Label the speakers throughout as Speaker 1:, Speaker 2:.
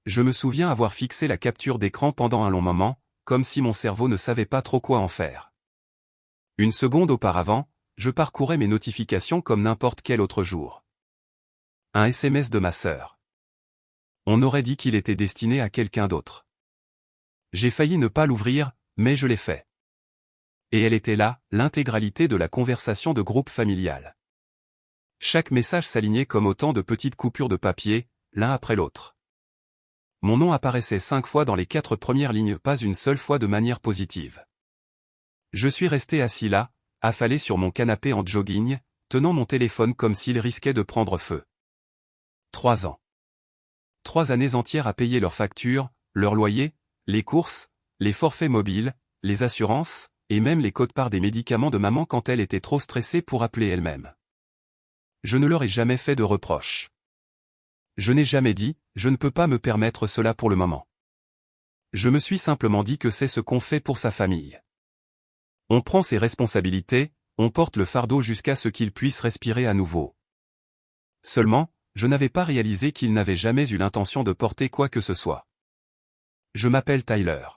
Speaker 1: Je me souviens avoir fixé la capture d'écran pendant un long moment, comme si mon cerveau ne savait pas trop quoi en faire. Une seconde auparavant, je parcourais mes notifications comme n'importe quel autre jour. Un SMS de ma sœur. On aurait dit qu'il était destiné à quelqu'un d'autre. J'ai failli ne pas l'ouvrir, mais je l'ai fait. Et elle était là, l'intégralité de la conversation de groupe familial. Chaque message s'alignait comme autant de petites coupures de papier, l'un après l'autre. Mon nom apparaissait 5 fois dans les 4 premières lignes, pas une seule fois de manière positive. Je suis resté assis là, affalé sur mon canapé en jogging, tenant mon téléphone comme s'il risquait de prendre feu. 3 ans. 3 années entières à payer leurs factures, leur loyer, les courses, les forfaits mobiles, les assurances, et même les quotes-parts des médicaments de maman quand elle était trop stressée pour appeler elle-même. Je ne leur ai jamais fait de reproches. Je n'ai jamais dit, je ne peux pas me permettre cela pour le moment. Je me suis simplement dit que c'est ce qu'on fait pour sa famille. On prend ses responsabilités, on porte le fardeau jusqu'à ce qu'il puisse respirer à nouveau. Seulement, je n'avais pas réalisé qu'il n'avait jamais eu l'intention de porter quoi que ce soit. Je m'appelle Tyler.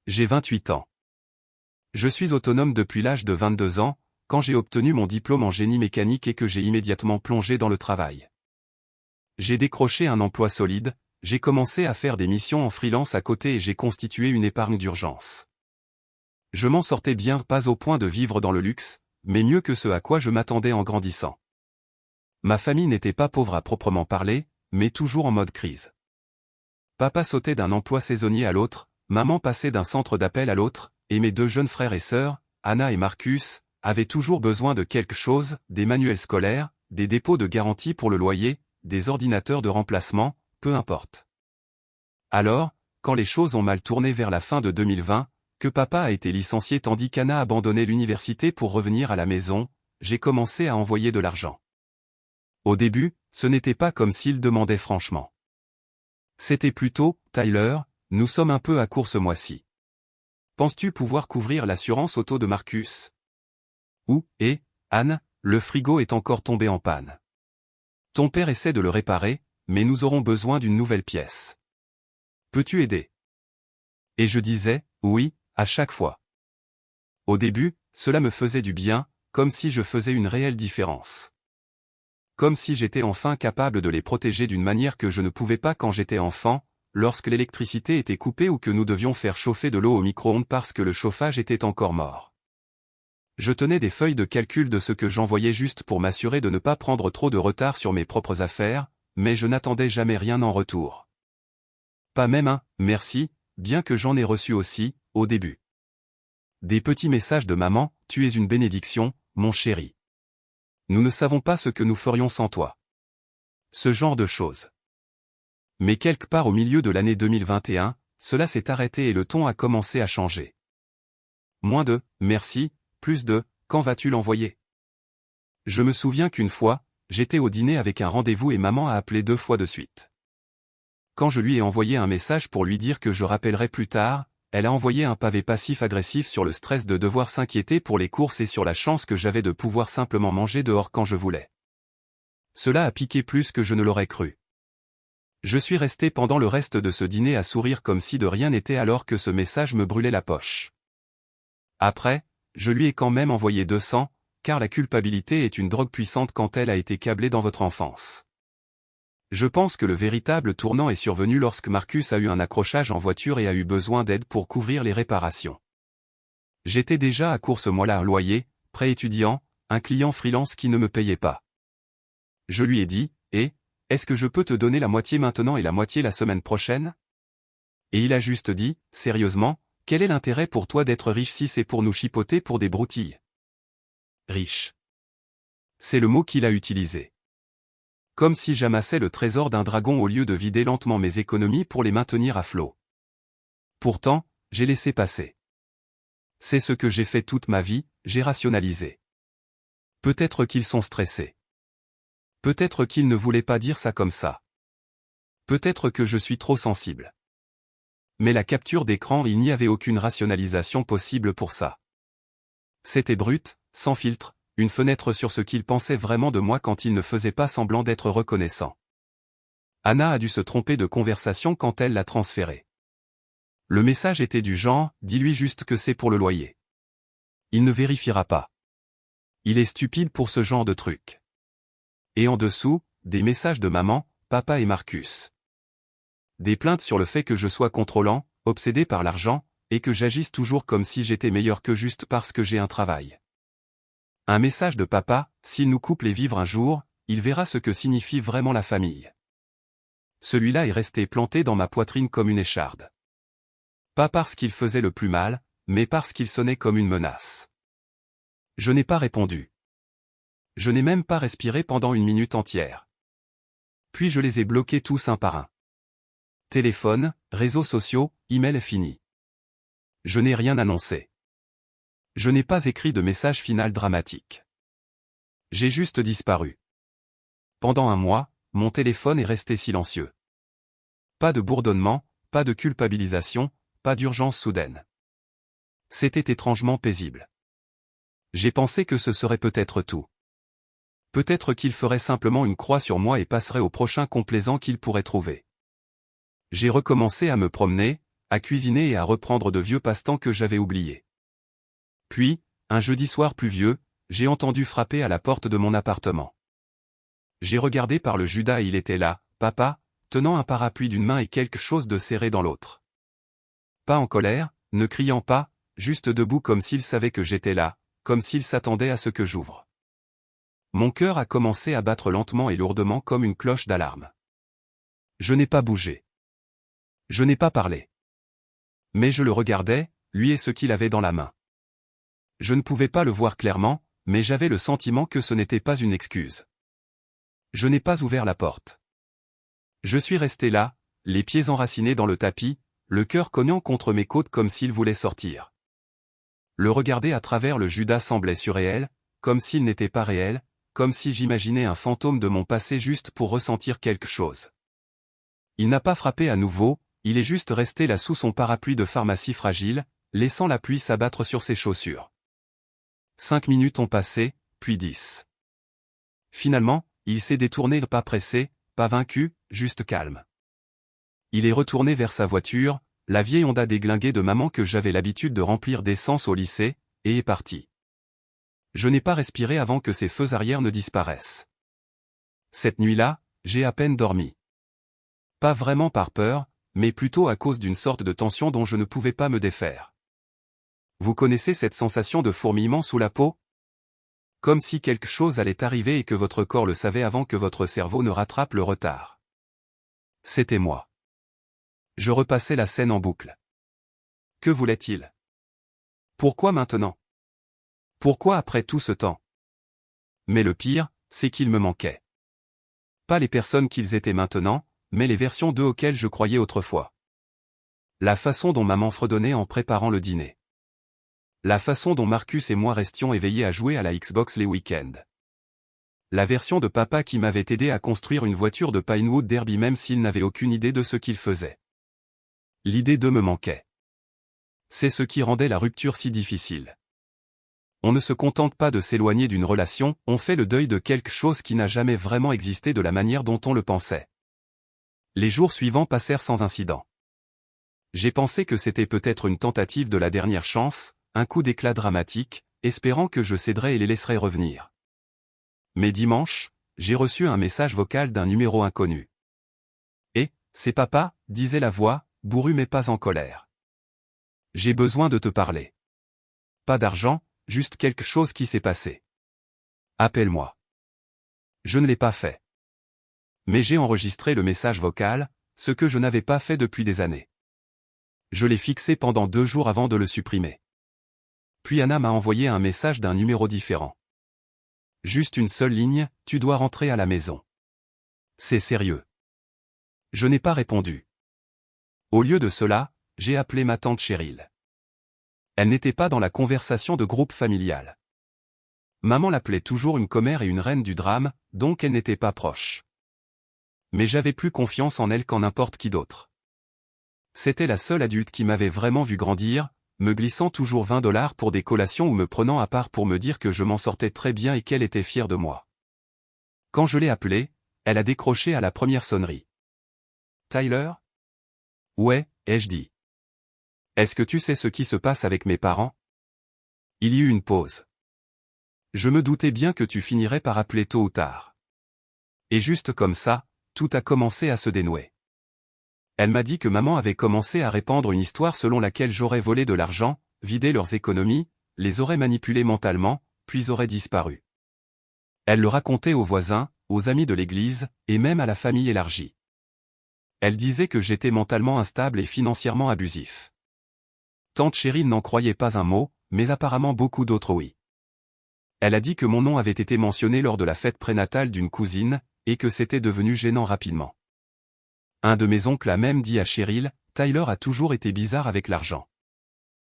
Speaker 1: J'ai 28 ans. Je suis autonome depuis l'âge de 22 ans, quand j'ai obtenu mon diplôme en génie mécanique et que j'ai immédiatement plongé dans le travail. J'ai décroché un emploi solide, j'ai commencé à faire des missions en freelance à côté et j'ai constitué une épargne d'urgence. Je m'en sortais bien, pas au point de vivre dans le luxe, mais mieux que ce à quoi je m'attendais en grandissant. Ma famille n'était pas pauvre à proprement parler, mais toujours en mode crise. Papa sautait d'un emploi saisonnier à l'autre, maman passait d'un centre d'appel à l'autre, et mes 2 jeunes frères et sœurs, Anna et Marcus, avaient toujours besoin de quelque chose, des manuels scolaires, des dépôts de garantie pour le loyer, des ordinateurs de remplacement, peu importe. Alors, quand les choses ont mal tourné vers la fin de 2020, que papa a été licencié tandis qu'Anna a abandonné l'université pour revenir à la maison, j'ai commencé à envoyer de l'argent. Au début, ce n'était pas comme s'il demandait franchement. C'était plutôt, Tyler, nous sommes un peu à court ce mois-ci. Penses-tu pouvoir couvrir l'assurance auto de Marcus? Ou, Anne, le frigo est encore tombé en panne. Ton père essaie de le réparer, mais nous aurons besoin d'une nouvelle pièce. Peux-tu aider? Et je disais, oui, à chaque fois. Au début, cela me faisait du bien, comme si je faisais une réelle différence. Comme si j'étais enfin capable de les protéger d'une manière que je ne pouvais pas quand j'étais enfant, lorsque l'électricité était coupée ou que nous devions faire chauffer de l'eau au micro-ondes parce que le chauffage était encore mort. Je tenais des feuilles de calcul de ce que j'envoyais juste pour m'assurer de ne pas prendre trop de retard sur mes propres affaires, mais je n'attendais jamais rien en retour. Pas même un « merci », bien que j'en ai reçu aussi, au début. Des petits messages de maman, « Tu es une bénédiction, mon chéri. Nous ne savons pas ce que nous ferions sans toi. » Ce genre de choses. Mais quelque part au milieu de l'année 2021, cela s'est arrêté et le ton a commencé à changer. Moins de « merci », plus de « quand vas-tu l'envoyer ?» Je me souviens qu'une fois, j'étais au dîner avec un rendez-vous et maman a appelé 2 fois de suite. Quand je lui ai envoyé un message pour lui dire que je rappellerais plus tard, elle a envoyé un pavé passif-agressif sur le stress de devoir s'inquiéter pour les courses et sur la chance que j'avais de pouvoir simplement manger dehors quand je voulais. Cela a piqué plus que je ne l'aurais cru. Je suis resté pendant le reste de ce dîner à sourire comme si de rien n'était alors que ce message me brûlait la poche. Après, je lui ai quand même envoyé 200, car la culpabilité est une drogue puissante quand elle a été câblée dans votre enfance. Je pense que le véritable tournant est survenu lorsque Marcus a eu un accrochage en voiture et a eu besoin d'aide pour couvrir les réparations. J'étais déjà à court ce mois-là un loyer, prêt étudiant, un client freelance qui ne me payait pas. Je lui ai dit, est-ce que je peux te donner la moitié maintenant et la moitié la semaine prochaine? Et il a juste dit, sérieusement, quel est l'intérêt pour toi d'être riche si c'est pour nous chipoter pour des broutilles? Riche. C'est le mot qu'il a utilisé. Comme si j'amassais le trésor d'un dragon au lieu de vider lentement mes économies pour les maintenir à flot. Pourtant, j'ai laissé passer. C'est ce que j'ai fait toute ma vie, j'ai rationalisé. Peut-être qu'ils sont stressés. Peut-être qu'ils ne voulaient pas dire ça comme ça. Peut-être que je suis trop sensible. Mais la capture d'écran, il n'y avait aucune rationalisation possible pour ça. C'était brut, sans filtre, une fenêtre sur ce qu'ils pensaient vraiment de moi quand ils ne faisaient pas semblant d'être reconnaissants. Anna a dû se tromper de conversation quand elle l'a transféré. Le message était du genre, dis-lui juste que c'est pour le loyer. Il ne vérifiera pas. Il est stupide pour ce genre de truc. Et en dessous, des messages de maman, papa et Marcus. Des plaintes sur le fait que je sois contrôlant, obsédé par l'argent, et que j'agisse toujours comme si j'étais meilleur que juste parce que j'ai un travail. Un message de papa, s'il nous couple et vivre un jour, il verra ce que signifie vraiment la famille. Celui-là est resté planté dans ma poitrine comme une écharde. Pas parce qu'il faisait le plus mal, mais parce qu'il sonnait comme une menace. Je n'ai pas répondu. Je n'ai même pas respiré pendant une minute entière. Puis je les ai bloqués tous un par un. Téléphone, réseaux sociaux, email fini. Je n'ai rien annoncé. Je n'ai pas écrit de message final dramatique. J'ai juste disparu. Pendant un mois, mon téléphone est resté silencieux. Pas de bourdonnement, pas de culpabilisation, pas d'urgence soudaine. C'était étrangement paisible. J'ai pensé que ce serait peut-être tout. Peut-être qu'il ferait simplement une croix sur moi et passerait au prochain complaisant qu'il pourrait trouver. J'ai recommencé à me promener, à cuisiner et à reprendre de vieux passe-temps que j'avais oubliés. Puis, un jeudi soir pluvieux, j'ai entendu frapper à la porte de mon appartement. J'ai regardé par le Judas et il était là, papa, tenant un parapluie d'une main et quelque chose de serré dans l'autre. Pas en colère, ne criant pas, juste debout comme s'il savait que j'étais là, comme s'il s'attendait à ce que j'ouvre. Mon cœur a commencé à battre lentement et lourdement comme une cloche d'alarme. Je n'ai pas bougé. Je n'ai pas parlé. Mais je le regardais, lui et ce qu'il avait dans la main. Je ne pouvais pas le voir clairement, mais j'avais le sentiment que ce n'était pas une excuse. Je n'ai pas ouvert la porte. Je suis resté là, les pieds enracinés dans le tapis, le cœur cognant contre mes côtes comme s'il voulait sortir. Le regarder à travers le Judas semblait surréel, comme s'il n'était pas réel, comme si j'imaginais un fantôme de mon passé juste pour ressentir quelque chose. Il n'a pas frappé à nouveau, il est juste resté là sous son parapluie de pharmacie fragile, laissant la pluie s'abattre sur ses chaussures. 5 minutes ont passé, puis 10. Finalement, il s'est détourné, pas pressé, pas vaincu, juste calme. Il est retourné vers sa voiture, la vieille Honda déglinguée de maman que j'avais l'habitude de remplir d'essence au lycée, et est parti. Je n'ai pas respiré avant que ses feux arrière ne disparaissent. Cette nuit-là, j'ai à peine dormi. Pas vraiment par peur, mais plutôt à cause d'une sorte de tension dont je ne pouvais pas me défaire. Vous connaissez cette sensation de fourmillement sous la peau? Comme si quelque chose allait arriver et que votre corps le savait avant que votre cerveau ne rattrape le retard. C'était moi. Je repassais la scène en boucle. Que voulait-il? Pourquoi maintenant? Pourquoi après tout ce temps? Mais le pire, c'est qu'il me manquait. Pas les personnes qu'ils étaient maintenant, mais les versions d'eux auxquelles je croyais autrefois. La façon dont maman fredonnait en préparant le dîner. La façon dont Marcus et moi restions éveillés à jouer à la Xbox les week-ends. La version de papa qui m'avait aidé à construire une voiture de Pinewood Derby même s'il n'avait aucune idée de ce qu'il faisait. L'idée d'eux me manquait. C'est ce qui rendait la rupture si difficile. On ne se contente pas de s'éloigner d'une relation, on fait le deuil de quelque chose qui n'a jamais vraiment existé de la manière dont on le pensait. Les jours suivants passèrent sans incident. J'ai pensé que c'était peut-être une tentative de la dernière chance, un coup d'éclat dramatique, espérant que je céderais et les laisserais revenir. Mais dimanche, j'ai reçu un message vocal d'un numéro inconnu. « Eh, c'est papa » disait la voix, bourrue mais pas en colère. « J'ai besoin de te parler. Pas d'argent, juste quelque chose qui s'est passé. Appelle-moi. » Je ne l'ai pas fait. Mais j'ai enregistré le message vocal, ce que je n'avais pas fait depuis des années. Je l'ai fixé pendant 2 jours avant de le supprimer. Puis Anna m'a envoyé un message d'un numéro différent. Juste une seule ligne, tu dois rentrer à la maison. C'est sérieux. Je n'ai pas répondu. Au lieu de cela, j'ai appelé ma tante Cheryl. Elle n'était pas dans la conversation de groupe familial. Maman l'appelait toujours une commère et une reine du drame, donc elle n'était pas proche. Mais j'avais plus confiance en elle qu'en n'importe qui d'autre. C'était la seule adulte qui m'avait vraiment vu grandir, me glissant toujours $20 pour des collations ou me prenant à part pour me dire que je m'en sortais très bien et qu'elle était fière de moi. Quand je l'ai appelée, elle a décroché à la première sonnerie. Tyler? Ouais, ai-je dit. Est-ce que tu sais ce qui se passe avec mes parents? Il y eut une pause. Je me doutais bien que tu finirais par appeler tôt ou tard. Et juste comme ça, tout a commencé à se dénouer. Elle m'a dit que maman avait commencé à répandre une histoire selon laquelle j'aurais volé de l'argent, vidé leurs économies, les aurais manipulés mentalement, puis aurais disparu. Elle le racontait aux voisins, aux amis de l'église, et même à la famille élargie. Elle disait que j'étais mentalement instable et financièrement abusif. Tante Cheryl n'en croyait pas un mot, mais apparemment beaucoup d'autres oui. Elle a dit que mon nom avait été mentionné lors de la fête prénatale d'une cousine, et que c'était devenu gênant rapidement. Un de mes oncles a même dit à Cheryl, Tyler a toujours été bizarre avec l'argent.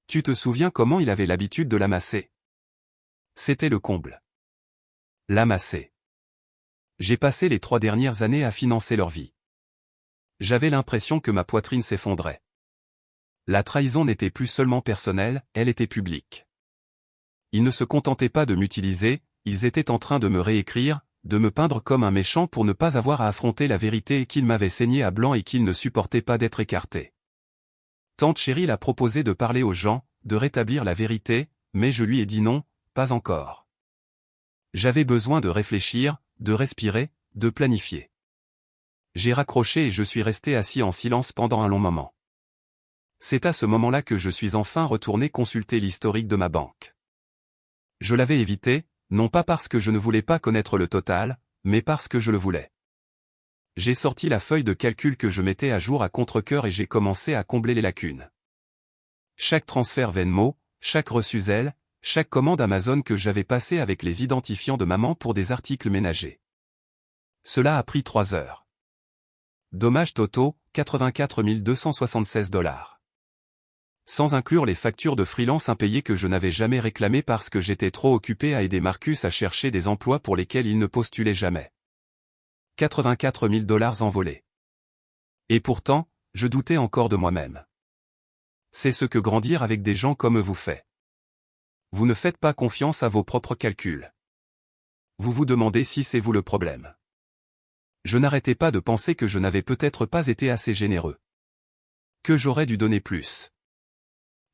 Speaker 1: Tu te souviens comment il avait l'habitude de l'amasser? C'était le comble. L'amasser. J'ai passé les 3 dernières années à financer leur vie. J'avais l'impression que ma poitrine s'effondrait. La trahison n'était plus seulement personnelle, elle était publique. Ils ne se contentaient pas de m'utiliser, ils étaient en train de me réécrire, de me peindre comme un méchant pour ne pas avoir à affronter la vérité et qu'ils m'avaient saigné à blanc et qu'ils ne supportaient pas d'être écartés. Tante Cheryl a proposé de parler aux gens, de rétablir la vérité, mais je lui ai dit non, pas encore. J'avais besoin de réfléchir, de respirer, de planifier. J'ai raccroché et je suis resté assis en silence pendant un long moment. C'est à ce moment-là que je suis enfin retourné consulter l'historique de ma banque. Je l'avais évité, non pas parce que je ne voulais pas connaître le total, mais parce que je le voulais. J'ai sorti la feuille de calcul que je mettais à jour à contre-cœur et j'ai commencé à combler les lacunes. Chaque transfert Venmo, chaque reçu Zelle, chaque commande Amazon que j'avais passée avec les identifiants de maman pour des articles ménagers. Cela a pris 3 heures. Dommages totaux, 84 276 $. Sans inclure les factures de freelance impayées que je n'avais jamais réclamées parce que j'étais trop occupé à aider Marcus à chercher des emplois pour lesquels il ne postulait jamais. 84 000 $ envolés. Et pourtant, je doutais encore de moi-même. C'est ce que grandir avec des gens comme vous fait. Vous ne faites pas confiance à vos propres calculs. Vous vous demandez si c'est vous le problème. Je n'arrêtais pas de penser que je n'avais peut-être pas été assez généreux. Que j'aurais dû donner plus.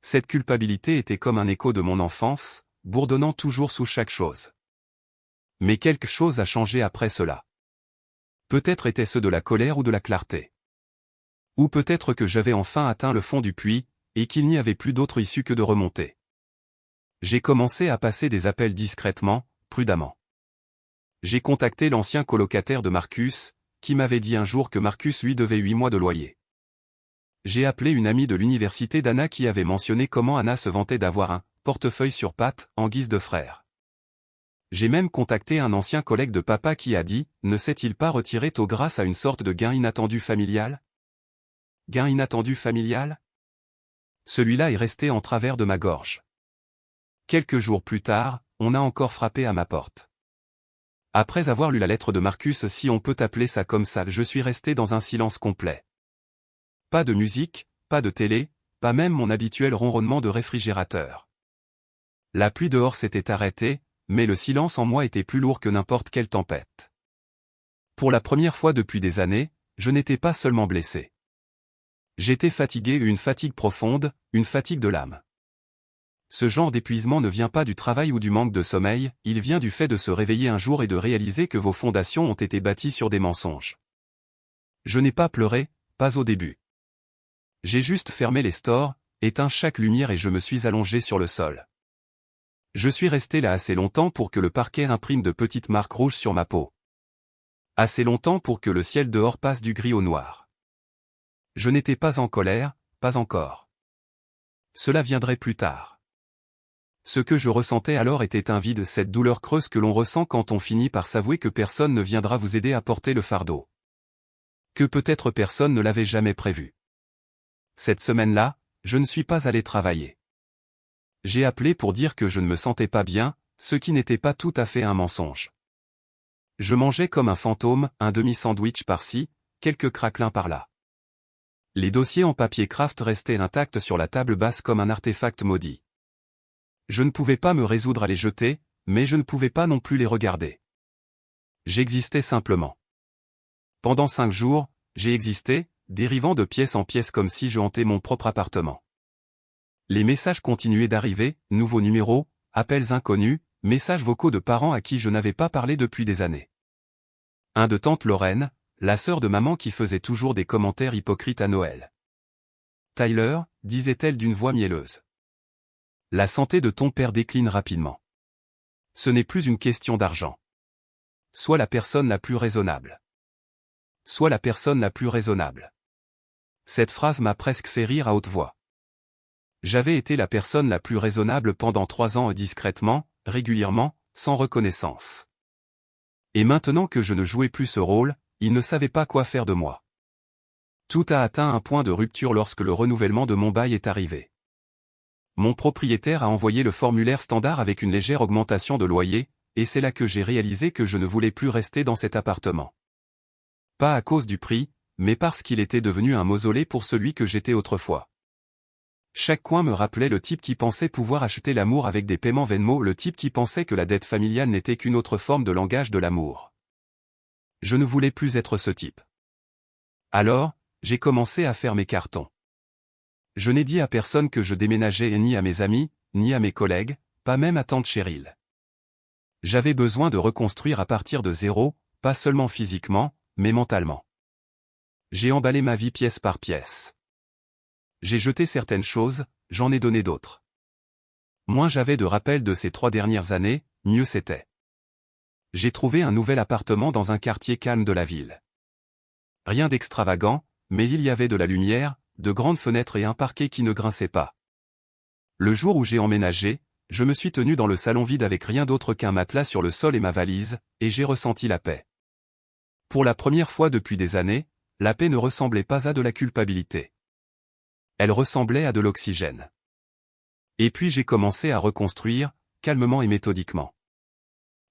Speaker 1: Cette culpabilité était comme un écho de mon enfance, bourdonnant toujours sous chaque chose. Mais quelque chose a changé après cela. Peut-être était-ce de la colère ou de la clarté. Ou peut-être que j'avais enfin atteint le fond du puits, et qu'il n'y avait plus d'autre issue que de remonter. J'ai commencé à passer des appels discrètement, prudemment. J'ai contacté l'ancien colocataire de Marcus, qui m'avait dit un jour que Marcus lui devait 8 mois de loyer. J'ai appelé une amie de l'université d'Anna qui avait mentionné comment Anna se vantait d'avoir un « portefeuille sur pattes » en guise de frère. J'ai même contacté un ancien collègue de papa qui a dit « Ne s'est-il pas retiré tôt grâce à une sorte de gain inattendu familial ?» Gain inattendu familial? Celui-là est resté en travers de ma gorge. Quelques jours plus tard, on a encore frappé à ma porte. Après avoir lu la lettre de Marcus, si on peut appeler ça comme ça, je suis resté dans un silence complet. Pas de musique, pas de télé, pas même mon habituel ronronnement de réfrigérateur. La pluie dehors s'était arrêtée, mais le silence en moi était plus lourd que n'importe quelle tempête. Pour la première fois depuis des années, je n'étais pas seulement blessé. J'étais fatigué, une fatigue profonde, une fatigue de l'âme. Ce genre d'épuisement ne vient pas du travail ou du manque de sommeil, il vient du fait de se réveiller un jour et de réaliser que vos fondations ont été bâties sur des mensonges. Je n'ai pas pleuré, pas au début. J'ai juste fermé les stores, éteint chaque lumière et je me suis allongé sur le sol. Je suis resté là assez longtemps pour que le parquet imprime de petites marques rouges sur ma peau. Assez longtemps pour que le ciel dehors passe du gris au noir. Je n'étais pas en colère, pas encore. Cela viendrait plus tard. Ce que je ressentais alors était un vide, cette douleur creuse que l'on ressent quand on finit par s'avouer que personne ne viendra vous aider à porter le fardeau. Que peut-être personne ne l'avait jamais prévu. Cette semaine-là, je ne suis pas allé travailler. J'ai appelé pour dire que je ne me sentais pas bien, ce qui n'était pas tout à fait un mensonge. Je mangeais comme un fantôme, un demi-sandwich par-ci, quelques craquelins par-là. Les dossiers en papier craft restaient intacts sur la table basse comme un artefact maudit. Je ne pouvais pas me résoudre à les jeter, mais je ne pouvais pas non plus les regarder. J'existais simplement. Pendant 5 jours, j'ai existé, dérivant de pièce en pièce comme si je hantais mon propre appartement. Les messages continuaient d'arriver, nouveaux numéros, appels inconnus, messages vocaux de parents à qui je n'avais pas parlé depuis des années. Un de tante Lorraine, la sœur de maman qui faisait toujours des commentaires hypocrites à Noël. Tyler, disait-elle d'une voix mielleuse. La santé de ton père décline rapidement. Ce n'est plus une question d'argent. Sois la personne la plus raisonnable. Sois la personne la plus raisonnable. Cette phrase m'a presque fait rire à haute voix. J'avais été la personne la plus raisonnable pendant 3 ans discrètement, régulièrement, sans reconnaissance. Et maintenant que je ne jouais plus ce rôle, il ne savait pas quoi faire de moi. Tout a atteint un point de rupture lorsque le renouvellement de mon bail est arrivé. Mon propriétaire a envoyé le formulaire standard avec une légère augmentation de loyer, et c'est là que j'ai réalisé que je ne voulais plus rester dans cet appartement. Pas à cause du prix, mais parce qu'il était devenu un mausolée pour celui que j'étais autrefois. Chaque coin me rappelait le type qui pensait pouvoir acheter l'amour avec des paiements Venmo, le type qui pensait que la dette familiale n'était qu'une autre forme de langage de l'amour. Je ne voulais plus être ce type. Alors, j'ai commencé à faire mes cartons. Je n'ai dit à personne que je déménageais, ni à mes amis, ni à mes collègues, pas même à tante Cheryl. J'avais besoin de reconstruire à partir de zéro, pas seulement physiquement, mais mentalement. J'ai emballé ma vie pièce par pièce. J'ai jeté certaines choses, j'en ai donné d'autres. Moins j'avais de rappels de ces 3 dernières années, mieux c'était. J'ai trouvé un nouvel appartement dans un quartier calme de la ville. Rien d'extravagant, mais il y avait de la lumière, de grandes fenêtres et un parquet qui ne grinçait pas. Le jour où j'ai emménagé, je me suis tenu dans le salon vide avec rien d'autre qu'un matelas sur le sol et ma valise, et j'ai ressenti la paix. Pour la première fois depuis des années, la paix ne ressemblait pas à de la culpabilité. Elle ressemblait à de l'oxygène. Et puis j'ai commencé à reconstruire, calmement et méthodiquement.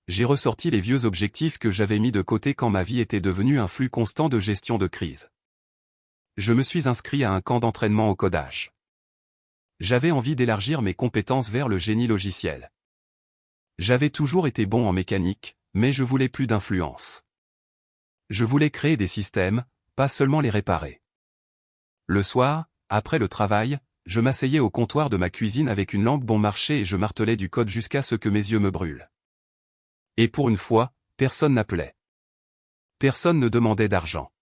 Speaker 1: J'ai ressorti les vieux objectifs que j'avais mis de côté quand ma vie était devenue un flux constant de gestion de crise. Je me suis inscrit à un camp d'entraînement au codage. J'avais envie d'élargir mes compétences vers le génie logiciel. J'avais toujours été bon en mécanique, mais je voulais plus d'influence. Je voulais créer des systèmes, pas seulement les réparer. Le soir, après le travail, je m'asseyais au comptoir de ma cuisine avec une lampe bon marché et je martelais du code jusqu'à ce que mes yeux me brûlent. Et pour une fois, personne n'appelait. Personne ne demandait d'argent.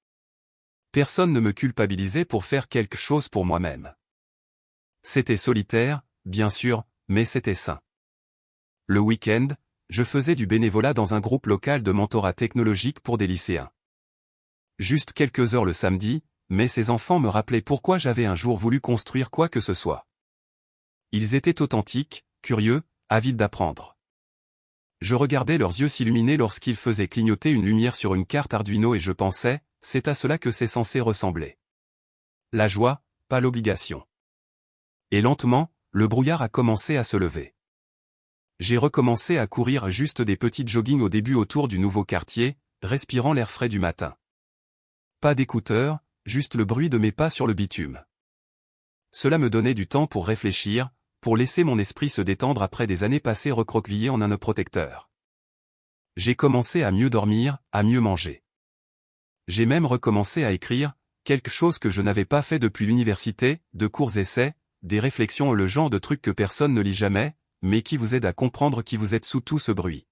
Speaker 1: Personne ne me culpabilisait pour faire quelque chose pour moi-même. C'était solitaire, bien sûr, mais c'était sain. Le week-end, je faisais du bénévolat dans un groupe local de mentorat technologique pour des lycéens. Juste quelques heures le samedi, mais ces enfants me rappelaient pourquoi j'avais un jour voulu construire quoi que ce soit. Ils étaient authentiques, curieux, avides d'apprendre. Je regardais leurs yeux s'illuminer lorsqu'ils faisaient clignoter une lumière sur une carte Arduino et je pensais, c'est à cela que c'est censé ressembler. La joie, pas l'obligation. Et lentement, le brouillard a commencé à se lever. J'ai recommencé à courir juste des petits joggings au début autour du nouveau quartier, respirant l'air frais du matin. Pas d'écouteurs, juste le bruit de mes pas sur le bitume. Cela me donnait du temps pour réfléchir, pour laisser mon esprit se détendre après des années passées recroquevillées en un nœud protecteur. J'ai commencé à mieux dormir, à mieux manger. J'ai même recommencé à écrire, quelque chose que je n'avais pas fait depuis l'université, de courts essais, des réflexions, le genre de trucs que personne ne lit jamais, mais qui vous aident à comprendre qui vous êtes sous tout ce bruit.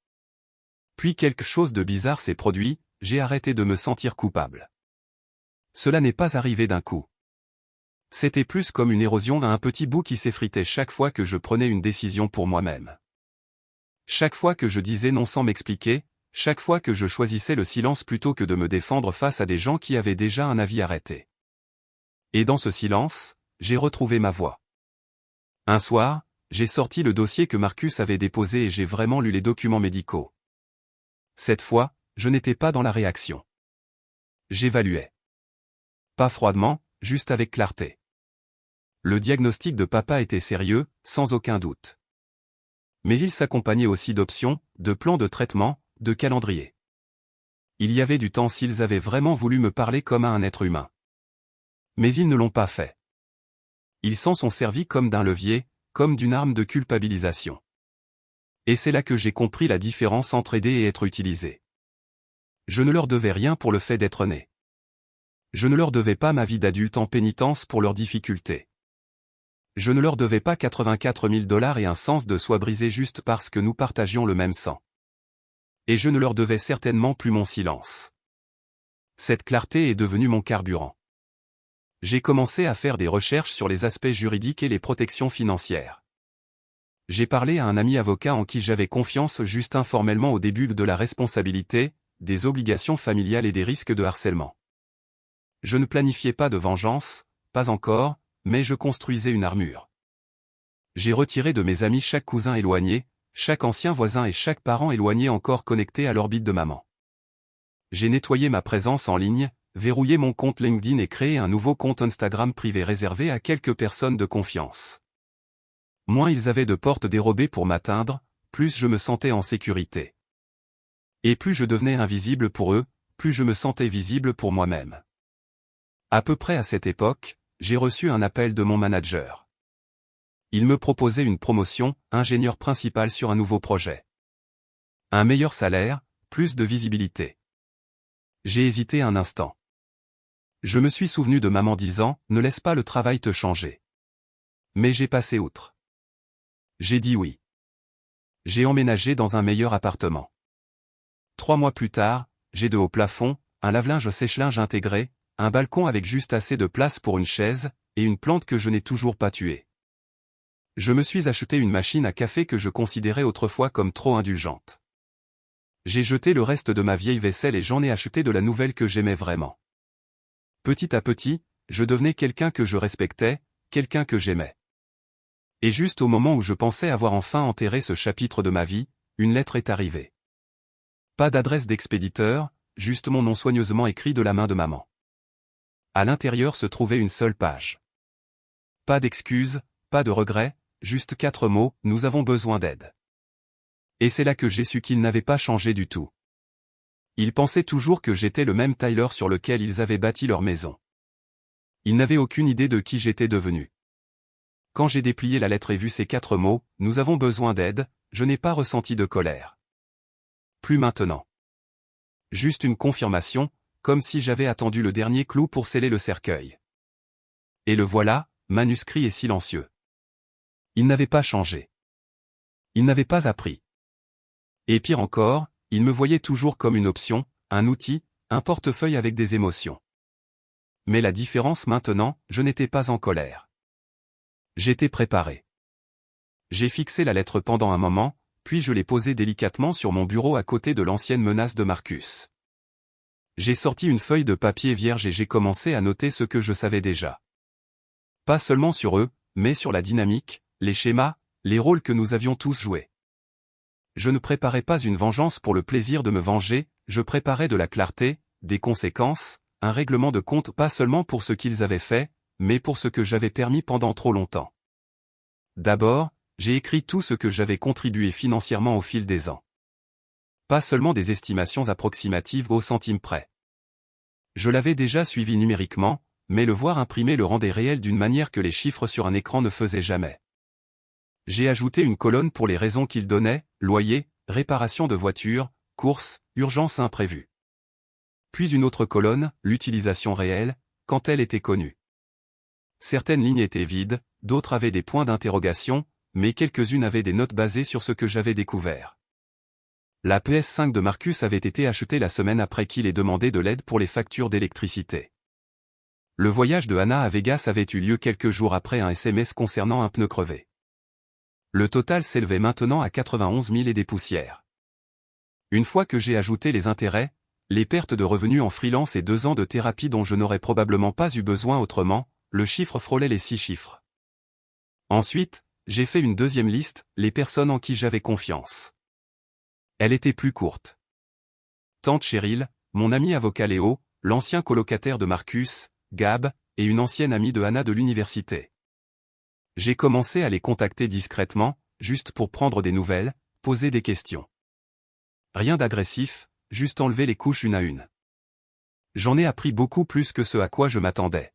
Speaker 1: Puis quelque chose de bizarre s'est produit, j'ai arrêté de me sentir coupable. Cela n'est pas arrivé d'un coup. C'était plus comme une érosion à un petit bout qui s'effritait chaque fois que je prenais une décision pour moi-même. Chaque fois que je disais non sans m'expliquer, chaque fois que je choisissais le silence plutôt que de me défendre face à des gens qui avaient déjà un avis arrêté. Et dans ce silence, j'ai retrouvé ma voix. Un soir, j'ai sorti le dossier que Marcus avait déposé et j'ai vraiment lu les documents médicaux. Cette fois, je n'étais pas dans la réaction. J'évaluais. Pas froidement, juste avec clarté. Le diagnostic de papa était sérieux, sans aucun doute. Mais il s'accompagnait aussi d'options, de plans de traitement, de calendrier. Il y avait du temps s'ils avaient vraiment voulu me parler comme à un être humain. Mais ils ne l'ont pas fait. Ils s'en sont servis comme d'un levier, comme d'une arme de culpabilisation. Et c'est là que j'ai compris la différence entre aider et être utilisé. Je ne leur devais rien pour le fait d'être né. Je ne leur devais pas ma vie d'adulte en pénitence pour leurs difficultés. Je ne leur devais pas 84 000 $ et un sens de soi brisé juste parce que nous partagions le même sang. Et je ne leur devais certainement plus mon silence. Cette clarté est devenue mon carburant. J'ai commencé à faire des recherches sur les aspects juridiques et les protections financières. J'ai parlé à un ami avocat en qui j'avais confiance juste informellement au début de la responsabilité, des obligations familiales et des risques de harcèlement. Je ne planifiais pas de vengeance, pas encore, mais je construisais une armure. J'ai retiré de mes amis chaque cousin éloigné, chaque ancien voisin et chaque parent éloigné encore connecté à l'orbite de maman. J'ai nettoyé ma présence en ligne, verrouillé mon compte LinkedIn et créé un nouveau compte Instagram privé réservé à quelques personnes de confiance. Moins ils avaient de portes dérobées pour m'atteindre, plus je me sentais en sécurité. Et plus je devenais invisible pour eux, plus je me sentais visible pour moi-même. À peu près à cette époque, j'ai reçu un appel de mon manager. Il me proposait une promotion, ingénieur principal sur un nouveau projet. Un meilleur salaire, plus de visibilité. J'ai hésité un instant. Je me suis souvenu de maman disant « Ne laisse pas le travail te changer ». Mais j'ai passé outre. J'ai dit oui. J'ai emménagé dans un meilleur appartement. 3 mois plus tard, j'ai de hauts plafonds, un lave-linge sèche-linge intégré, un balcon avec juste assez de place pour une chaise, et une plante que je n'ai toujours pas tuée. Je me suis acheté une machine à café que je considérais autrefois comme trop indulgente. J'ai jeté le reste de ma vieille vaisselle et j'en ai acheté de la nouvelle que j'aimais vraiment. Petit à petit, je devenais quelqu'un que je respectais, quelqu'un que j'aimais. Et juste au moment où je pensais avoir enfin enterré ce chapitre de ma vie, une lettre est arrivée. Pas d'adresse d'expéditeur, juste mon nom soigneusement écrit de la main de maman. À l'intérieur se trouvait une seule page. Pas d'excuses, pas de regrets, juste 4 mots, nous avons besoin d'aide. Et c'est là que j'ai su qu'ils n'avaient pas changé du tout. Ils pensaient toujours que j'étais le même Tyler sur lequel ils avaient bâti leur maison. Ils n'avaient aucune idée de qui j'étais devenu. Quand j'ai déplié la lettre et vu ces 4 mots, nous avons besoin d'aide, je n'ai pas ressenti de colère. Plus maintenant. Juste une confirmation, comme si j'avais attendu le dernier clou pour sceller le cercueil. Et le voilà, manuscrit et silencieux. Ils n'avaient pas changé. Ils n'avaient pas appris. Et pire encore, ils me voyaient toujours comme une option, un outil, un portefeuille avec des émotions. Mais la différence maintenant, je n'étais pas en colère. J'étais préparé. J'ai fixé la lettre pendant un moment, puis je l'ai posée délicatement sur mon bureau à côté de l'ancienne menace de Marcus. J'ai sorti une feuille de papier vierge et j'ai commencé à noter ce que je savais déjà. Pas seulement sur eux, mais sur la dynamique, les schémas, les rôles que nous avions tous joués. Je ne préparais pas une vengeance pour le plaisir de me venger, je préparais de la clarté, des conséquences, un règlement de compte pas seulement pour ce qu'ils avaient fait, mais pour ce que j'avais permis pendant trop longtemps. D'abord, j'ai écrit tout ce que j'avais contribué financièrement au fil des ans. Pas seulement des estimations approximatives au centime près. Je l'avais déjà suivi numériquement, mais le voir imprimé le rendait réel d'une manière que les chiffres sur un écran ne faisaient jamais. J'ai ajouté une colonne pour les raisons qu'il donnait, loyer, réparation de voiture, courses, urgence imprévue. Puis une autre colonne, l'utilisation réelle, quand elle était connue. Certaines lignes étaient vides, d'autres avaient des points d'interrogation, mais quelques-unes avaient des notes basées sur ce que j'avais découvert. La PS5 de Marcus avait été achetée la semaine après qu'il ait demandé de l'aide pour les factures d'électricité. Le voyage de Hannah à Vegas avait eu lieu quelques jours après un SMS concernant un pneu crevé. Le total s'élevait maintenant à 91 000 et des poussières. Une fois que j'ai ajouté les intérêts, les pertes de revenus en freelance et 2 ans de thérapie dont je n'aurais probablement pas eu besoin autrement, le chiffre frôlait les 6 chiffres. Ensuite, j'ai fait une deuxième liste, les personnes en qui j'avais confiance. Elle était plus courte. Tante Cheryl, mon ami avocat Léo, l'ancien colocataire de Marcus, Gab, et une ancienne amie de Hannah de l'université. J'ai commencé à les contacter discrètement, juste pour prendre des nouvelles, poser des questions. Rien d'agressif, juste enlever les couches une à une. J'en ai appris beaucoup plus que ce à quoi je m'attendais.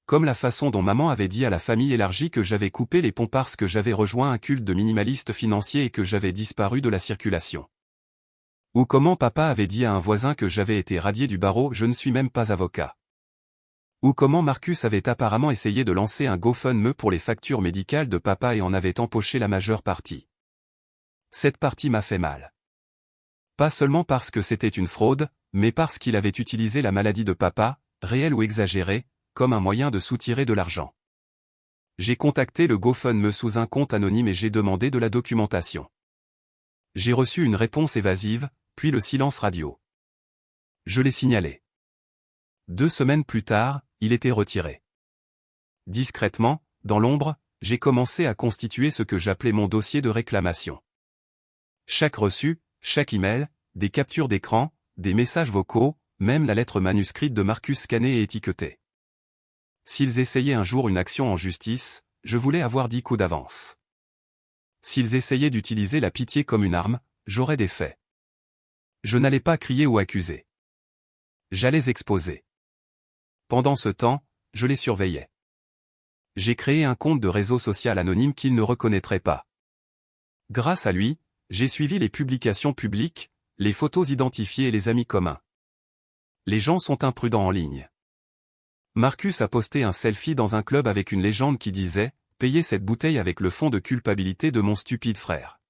Speaker 1: Comme la façon dont maman avait dit à la famille élargie que j'avais coupé les ponts parce que j'avais rejoint un culte de minimaliste financier et que j'avais disparu de la circulation. Ou comment papa avait dit à un voisin que j'avais été radié du barreau, je ne suis même pas avocat. Ou comment Marcus avait apparemment essayé de lancer un GoFundMe pour les factures médicales de papa et en avait empoché la majeure partie. Cette partie m'a fait mal. Pas seulement parce que c'était une fraude, mais parce qu'il avait utilisé la maladie de papa, réelle ou exagérée, comme un moyen de soutirer de l'argent. J'ai contacté le GoFundMe sous un compte anonyme et j'ai demandé de la documentation. J'ai reçu une réponse évasive, puis le silence radio. Je l'ai signalé. 2 semaines plus tard, il était retiré. Discrètement, dans l'ombre, j'ai commencé à constituer ce que j'appelais mon dossier de réclamation. Chaque reçu, chaque email, des captures d'écran, des messages vocaux, même la lettre manuscrite de Marcus scannée et étiquetée. S'ils essayaient un jour une action en justice, je voulais avoir 10 coups d'avance. S'ils essayaient d'utiliser la pitié comme une arme, j'aurais des faits. Je n'allais pas crier ou accuser. J'allais exposer. Pendant ce temps, je les surveillais. J'ai créé un compte de réseau social anonyme qu'ils ne reconnaîtraient pas. Grâce à lui, j'ai suivi les publications publiques, les photos identifiées et les amis communs. Les gens sont imprudents en ligne. Marcus a posté un selfie dans un club avec une légende qui disait « Payez cette bouteille avec le fond de culpabilité de mon stupide frère ».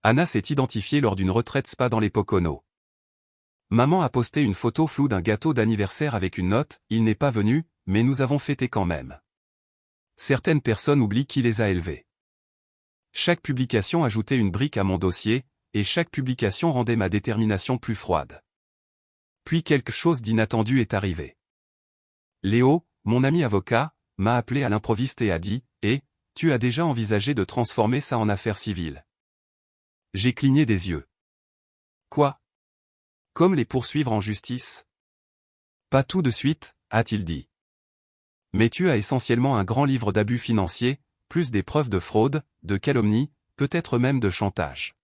Speaker 1: Anna s'est identifiée lors d'une retraite spa dans les Poconos. Maman a posté une photo floue d'un gâteau d'anniversaire avec une note « Il n'est pas venu, mais nous avons fêté quand même ». Certaines personnes oublient qui les a élevés. Chaque publication ajoutait une brique à mon dossier, et chaque publication rendait ma détermination plus froide. Puis quelque chose d'inattendu est arrivé. Léo, mon ami avocat, m'a appelé à l'improviste et a dit « Eh, tu as déjà envisagé de transformer ça en affaire civile ?» J'ai cligné des yeux. Quoi? Comme les poursuivre en justice? Pas tout de suite, a-t-il dit. Mais tu as essentiellement un grand livre d'abus financiers, plus des preuves de fraude, de calomnie, peut-être même de chantage.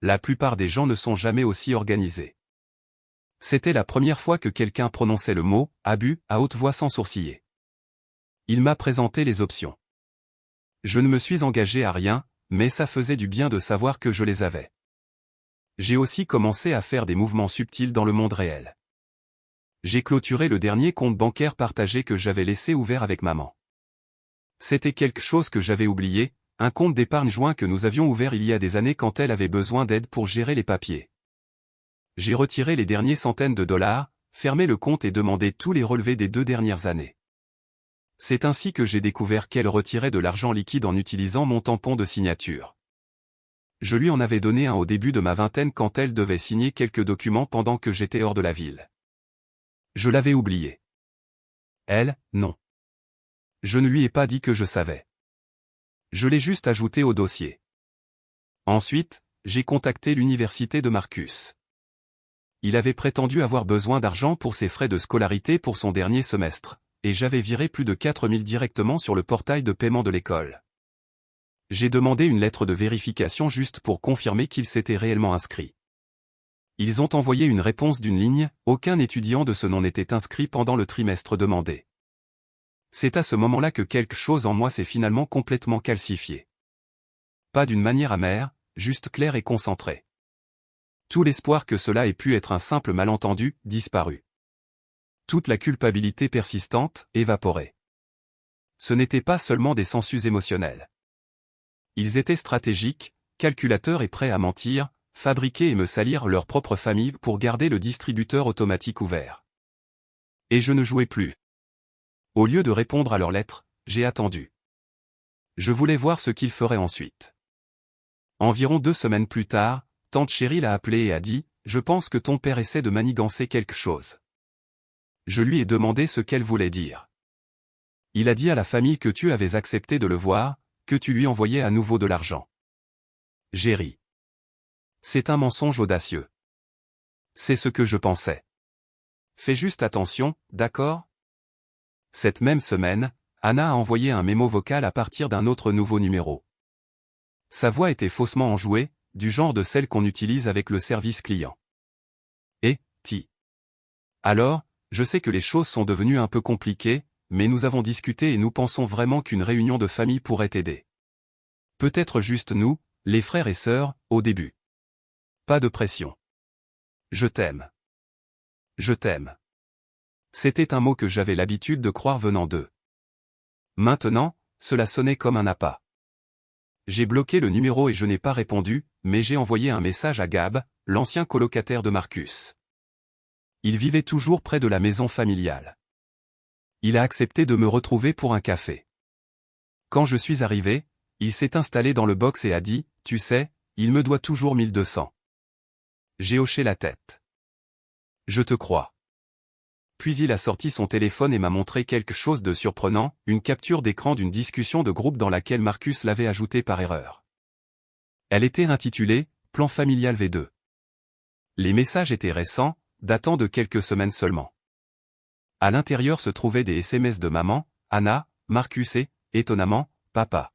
Speaker 1: La plupart des gens ne sont jamais aussi organisés. C'était la première fois que quelqu'un prononçait le mot « abus » à haute voix sans sourciller. Il m'a présenté les options. Je ne me suis engagé à rien, mais ça faisait du bien de savoir que je les avais. J'ai aussi commencé à faire des mouvements subtils dans le monde réel. J'ai clôturé le dernier compte bancaire partagé que j'avais laissé ouvert avec maman. C'était quelque chose que j'avais oublié, un compte d'épargne joint que nous avions ouvert il y a des années quand elle avait besoin d'aide pour gérer les papiers. J'ai retiré les derniers centaines de dollars, fermé le compte et demandé tous les relevés des 2 dernières années. C'est ainsi que j'ai découvert qu'elle retirait de l'argent liquide en utilisant mon tampon de signature. Je lui en avais donné un au début de ma vingtaine quand elle devait signer quelques documents pendant que j'étais hors de la ville. Je l'avais oublié. Elle, non. Je ne lui ai pas dit que je savais. Je l'ai juste ajouté au dossier. Ensuite, j'ai contacté l'université de Marcus. Il avait prétendu avoir besoin d'argent pour ses frais de scolarité pour son dernier semestre, et j'avais viré plus de 4 000 directement sur le portail de paiement de l'école. J'ai demandé une lettre de vérification juste pour confirmer qu'il s'était réellement inscrit. Ils ont envoyé une réponse d'une ligne, aucun étudiant de ce nom n'était inscrit pendant le trimestre demandé. C'est à ce moment-là que quelque chose en moi s'est finalement complètement calcifié. Pas d'une manière amère, juste claire et concentrée. Tout l'espoir que cela ait pu être un simple malentendu, disparut. Toute la culpabilité persistante, évaporée. Ce n'étaient pas seulement des sensus émotionnels. Ils étaient stratégiques, calculateurs et prêts à mentir, fabriquer et me salir leur propre famille pour garder le distributeur automatique ouvert. Et je ne jouais plus. Au lieu de répondre à leurs lettres, j'ai attendu. Je voulais voir ce qu'ils feraient ensuite. Environ 2 semaines plus tard, tante Cheryl a appelé et a dit « Je pense que ton père essaie de manigancer quelque chose. » Je lui ai demandé ce qu'elle voulait dire. Il a dit à la famille que tu avais accepté de le voir, que tu lui envoyais à nouveau de l'argent. J'ai ri. C'est un mensonge audacieux. C'est ce que je pensais. Fais juste attention, d'accord? Cette même semaine, Anna a envoyé un mémo vocal à partir d'un autre nouveau numéro. Sa voix était faussement enjouée, du genre de celle qu'on utilise avec le service client. Et, alors, je sais que les choses sont devenues un peu compliquées, mais nous avons discuté et nous pensons vraiment qu'une réunion de famille pourrait aider. Peut-être juste nous, les frères et sœurs, au début. Pas de pression. Je t'aime. Je t'aime. C'était un mot que j'avais l'habitude de croire venant d'eux. Maintenant, cela sonnait comme un appât. J'ai bloqué le numéro et je n'ai pas répondu, mais j'ai envoyé un message à Gab, l'ancien colocataire de Marcus. Il vivait toujours près de la maison familiale. Il a accepté de me retrouver pour un café. Quand je suis arrivé, il s'est installé dans le box et a dit, « Tu sais, il me doit toujours 1200. » J'ai hoché la tête. « Je te crois. » Puis il a sorti son téléphone et m'a montré quelque chose de surprenant, une capture d'écran d'une discussion de groupe dans laquelle Marcus l'avait ajoutée par erreur. Elle était intitulée « Plan familial V2 ». Les messages étaient récents, datant de quelques semaines seulement. À l'intérieur se trouvaient des SMS de maman, Anna, Marcus et, étonnamment, papa.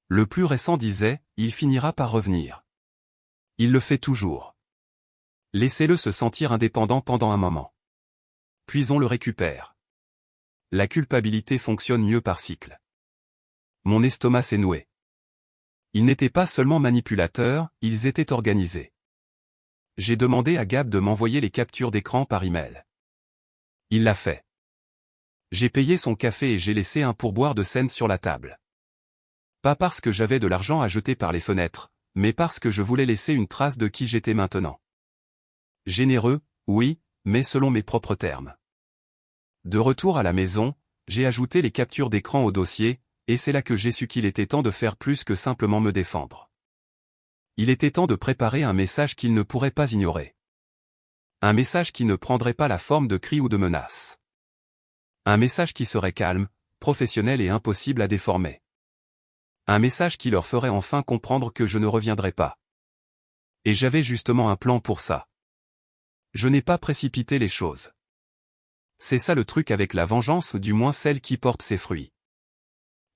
Speaker 1: Le plus récent disait « Il finira par revenir. » Il le fait toujours. Laissez-le se sentir indépendant pendant un moment. Puis on le récupère. La culpabilité fonctionne mieux par cycle. Mon estomac s'est noué. Ils n'étaient pas seulement manipulateurs, ils étaient organisés. J'ai demandé à Gab de m'envoyer les captures d'écran par email. Il l'a fait. J'ai payé son café et j'ai laissé un pourboire de cents sur la table. Pas parce que j'avais de l'argent à jeter par les fenêtres, mais parce que je voulais laisser une trace de qui j'étais maintenant. Généreux, oui, mais selon mes propres termes. De retour à la maison, j'ai ajouté les captures d'écran au dossier, et c'est là que j'ai su qu'il était temps de faire plus que simplement me défendre. Il était temps de préparer un message qu'il ne pourrait pas ignorer. Un message qui ne prendrait pas la forme de cris ou de menaces. Un message qui serait calme, professionnel et impossible à déformer. Un message qui leur ferait enfin comprendre que je ne reviendrai pas. Et j'avais justement un plan pour ça. Je n'ai pas précipité les choses. C'est ça le truc avec la vengeance, du moins celle qui porte ses fruits.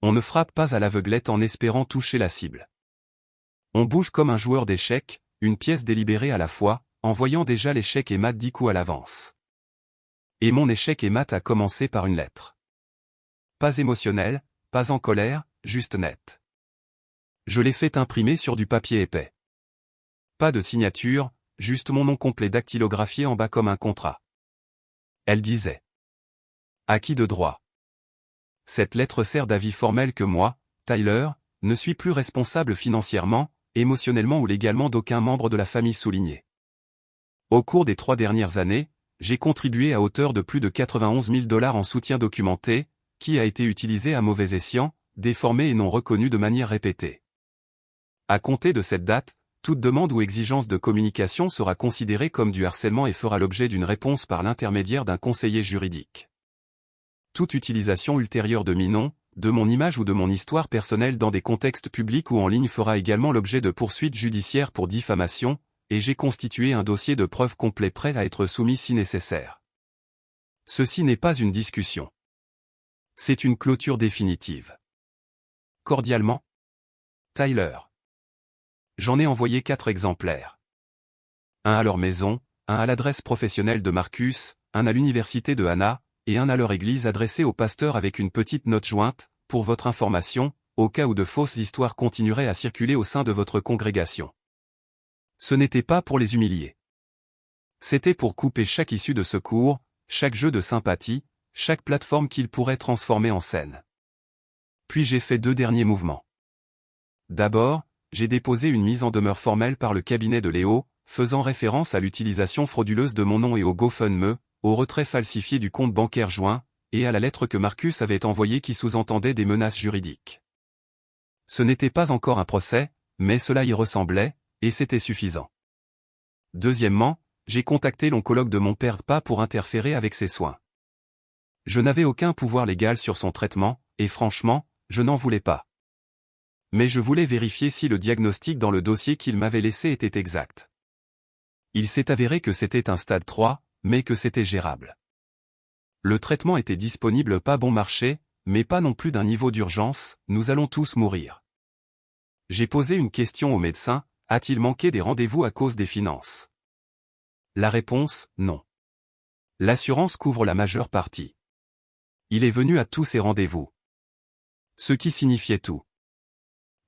Speaker 1: On ne frappe pas à l'aveuglette en espérant toucher la cible. On bouge comme un joueur d'échecs, une pièce délibérée à la fois, en voyant déjà l'échec et mat 10 coups à l'avance. Et mon échec et mat a commencé par une lettre. Pas émotionnelle, pas en colère, juste nette. Je l'ai fait imprimer sur du papier épais. Pas de signature, juste mon nom complet dactylographié en bas comme un contrat. Elle disait. Acquis de droit. Cette lettre sert d'avis formel que moi, Tyler, ne suis plus responsable financièrement, émotionnellement ou légalement d'aucun membre de la famille soulignée. Au cours des 3 dernières années, j'ai contribué à hauteur de plus de 91 000 $ en soutien documenté, qui a été utilisé à mauvais escient, déformé et non reconnu de manière répétée. À compter de cette date, toute demande ou exigence de communication sera considérée comme du harcèlement et fera l'objet d'une réponse par l'intermédiaire d'un conseiller juridique. Toute utilisation ultérieure de mes noms, de mon image ou de mon histoire personnelle dans des contextes publics ou en ligne fera également l'objet de poursuites judiciaires pour diffamation, et j'ai constitué un dossier de preuves complet prêt à être soumis si nécessaire. Ceci n'est pas une discussion. C'est une clôture définitive. Cordialement, Tyler. J'en ai envoyé 4 exemplaires. Un à leur maison, un à l'adresse professionnelle de Marcus, un à l'université de Anna, et un à leur église adressé au pasteur avec une petite note jointe, pour votre information, au cas où de fausses histoires continueraient à circuler au sein de votre congrégation. Ce n'était pas pour les humilier. C'était pour couper chaque issue de secours, chaque jeu de sympathie, chaque plateforme qu'ils pourraient transformer en scène. Puis j'ai fait 2 derniers mouvements. D'abord, j'ai déposé une mise en demeure formelle par le cabinet de Léo, faisant référence à l'utilisation frauduleuse de mon nom et au GoFundMe, au retrait falsifié du compte bancaire joint, et à la lettre que Marcus avait envoyée qui sous-entendait des menaces juridiques. Ce n'était pas encore un procès, mais cela y ressemblait, et c'était suffisant. Deuxièmement, j'ai contacté l'oncologue de mon père pas pour interférer avec ses soins. Je n'avais aucun pouvoir légal sur son traitement, et franchement, je n'en voulais pas. Mais je voulais vérifier si le diagnostic dans le dossier qu'il m'avait laissé était exact. Il s'est avéré que c'était un stade 3, mais que c'était gérable. Le traitement était disponible pas bon marché, mais pas non plus d'un niveau d'urgence, nous allons tous mourir. J'ai posé une question au médecin, a-t-il manqué des rendez-vous à cause des finances? La réponse, non. L'assurance couvre la majeure partie. Il est venu à tous ces rendez-vous. Ce qui signifiait tout.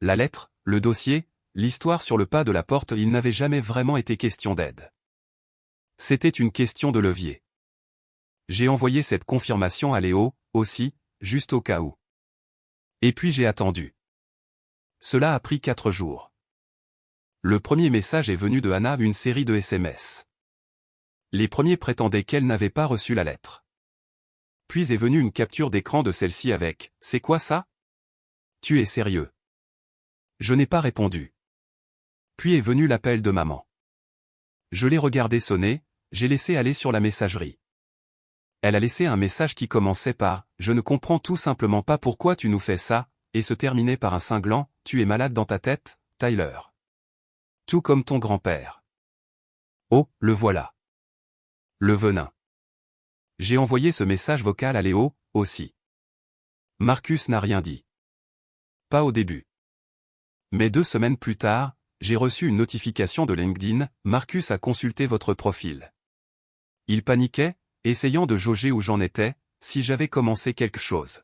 Speaker 1: La lettre, le dossier, l'histoire sur le pas de la porte, il n'avait jamais vraiment été question d'aide. C'était une question de levier. J'ai envoyé cette confirmation à Léo, aussi, juste au cas où. Et puis j'ai attendu. Cela a pris 4 jours. Le premier message est venu de Anna, une série de SMS. Les premiers prétendaient qu'elle n'avait pas reçu la lettre. Puis est venue une capture d'écran de celle-ci avec « C'est quoi ça? Tu es sérieux ?» Je n'ai pas répondu. Puis est venu l'appel de maman. Je l'ai regardé sonner, j'ai laissé aller sur la messagerie. Elle a laissé un message qui commençait par « Je ne comprends tout simplement pas pourquoi tu nous fais ça » et se terminait par un cinglant « Tu es malade dans ta tête, Tyler. Tout comme ton grand-père. » Oh, le voilà. Le venin. J'ai envoyé ce message vocal à Léo, aussi. Marcus n'a rien dit. Pas au début. Mais 2 semaines plus tard, j'ai reçu une notification de LinkedIn, Marcus a consulté votre profil. Il paniquait, essayant de jauger où j'en étais, si j'avais commencé quelque chose.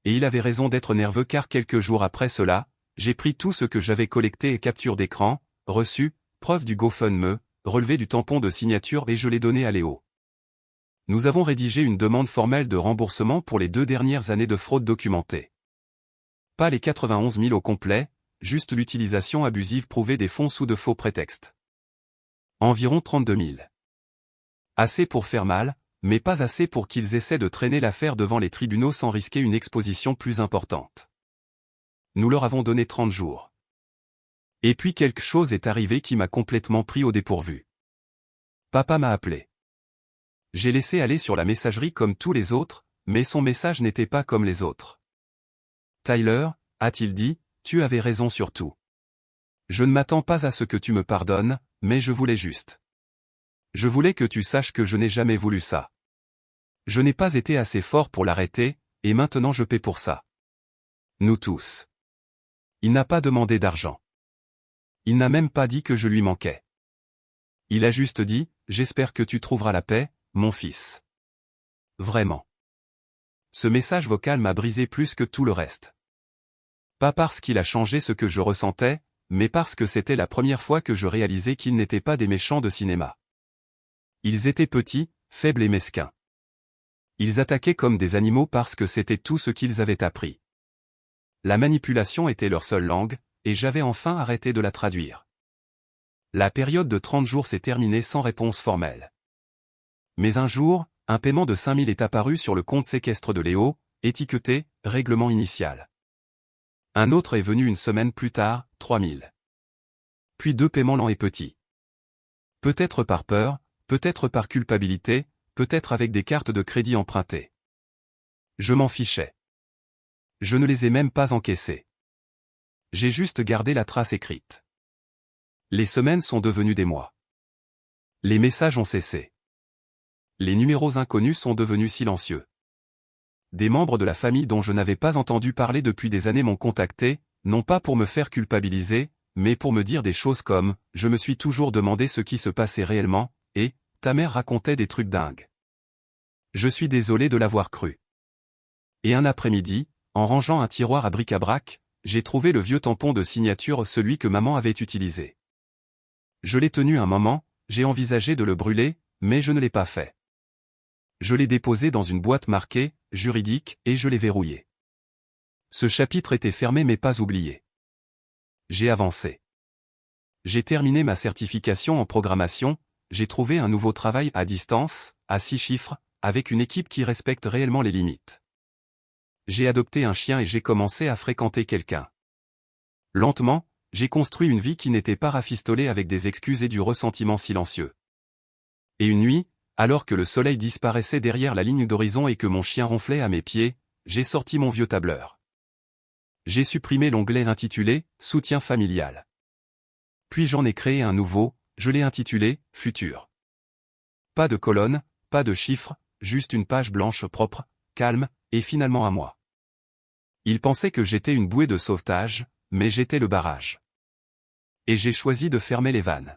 Speaker 1: Et il avait raison d'être nerveux car quelques jours après cela, j'ai pris tout ce que j'avais collecté et capture d'écran, reçu, preuve du GoFundMe, relevé du tampon de signature et je l'ai donné à Léo. Nous avons rédigé une demande formelle de remboursement pour les 2 dernières années de fraude documentée. Pas les 91 000 au complet, juste l'utilisation abusive prouvée des fonds sous de faux prétextes. Environ 32 000. Assez pour faire mal, mais pas assez pour qu'ils essaient de traîner l'affaire devant les tribunaux sans risquer une exposition plus importante. Nous leur avons donné 30 jours. Et puis quelque chose est arrivé qui m'a complètement pris au dépourvu. Papa m'a appelé. J'ai laissé aller sur la messagerie comme tous les autres, mais son message n'était pas comme les autres. Tyler, a-t-il dit, tu avais raison sur tout. Je ne m'attends pas à ce que tu me pardonnes, mais je voulais juste. Je voulais que tu saches que je n'ai jamais voulu ça. Je n'ai pas été assez fort pour l'arrêter, et maintenant je paie pour ça. Nous tous. Il n'a pas demandé d'argent. Il n'a même pas dit que je lui manquais. Il a juste dit, j'espère que tu trouveras la paix, mon fils. Vraiment. Ce message vocal m'a brisé plus que tout le reste. Pas parce qu'il a changé ce que je ressentais, mais parce que c'était la première fois que je réalisais qu'ils n'étaient pas des méchants de cinéma. Ils étaient petits, faibles et mesquins. Ils attaquaient comme des animaux parce que c'était tout ce qu'ils avaient appris. La manipulation était leur seule langue, et j'avais enfin arrêté de la traduire. La période de 30 jours s'est terminée sans réponse formelle. Mais un jour, un paiement de 5 000 est apparu sur le compte séquestre de Léo, étiqueté « Règlement initial ». Un autre est venu une semaine plus tard, 3 000. Puis 2 paiements lents et petits. Peut-être par peur, peut-être par culpabilité, peut-être avec des cartes de crédit empruntées. Je m'en fichais. Je ne les ai même pas encaissés. J'ai juste gardé la trace écrite. Les semaines sont devenues des mois. Les messages ont cessé. Les numéros inconnus sont devenus silencieux. Des membres de la famille dont je n'avais pas entendu parler depuis des années m'ont contacté, non pas pour me faire culpabiliser, mais pour me dire des choses comme « Je me suis toujours demandé ce qui se passait réellement » et « Ta mère racontait des trucs dingues. Je suis désolé de l'avoir cru. » Et un après-midi, en rangeant un tiroir à bric-à-brac, j'ai trouvé le vieux tampon de signature, celui que maman avait utilisé. Je l'ai tenu un moment, j'ai envisagé de le brûler, mais je ne l'ai pas fait. Je l'ai déposé dans une boîte marquée « Juridique » et je l'ai verrouillé. Ce chapitre était fermé mais pas oublié. J'ai avancé. J'ai terminé ma certification en programmation, j'ai trouvé un nouveau travail à distance, à 6 chiffres, avec une équipe qui respecte réellement les limites. J'ai adopté un chien et j'ai commencé à fréquenter quelqu'un. Lentement, j'ai construit une vie qui n'était pas rafistolée avec des excuses et du ressentiment silencieux. Et une nuit, alors que le soleil disparaissait derrière la ligne d'horizon et que mon chien ronflait à mes pieds, j'ai sorti mon vieux tableur. J'ai supprimé l'onglet intitulé « Soutien familial ». Puis j'en ai créé un nouveau, je l'ai intitulé « Futur ». Pas de colonne, pas de chiffres, juste une page blanche propre, calme, et finalement à moi. Il pensait que j'étais une bouée de sauvetage, mais j'étais le barrage. Et j'ai choisi de fermer les vannes.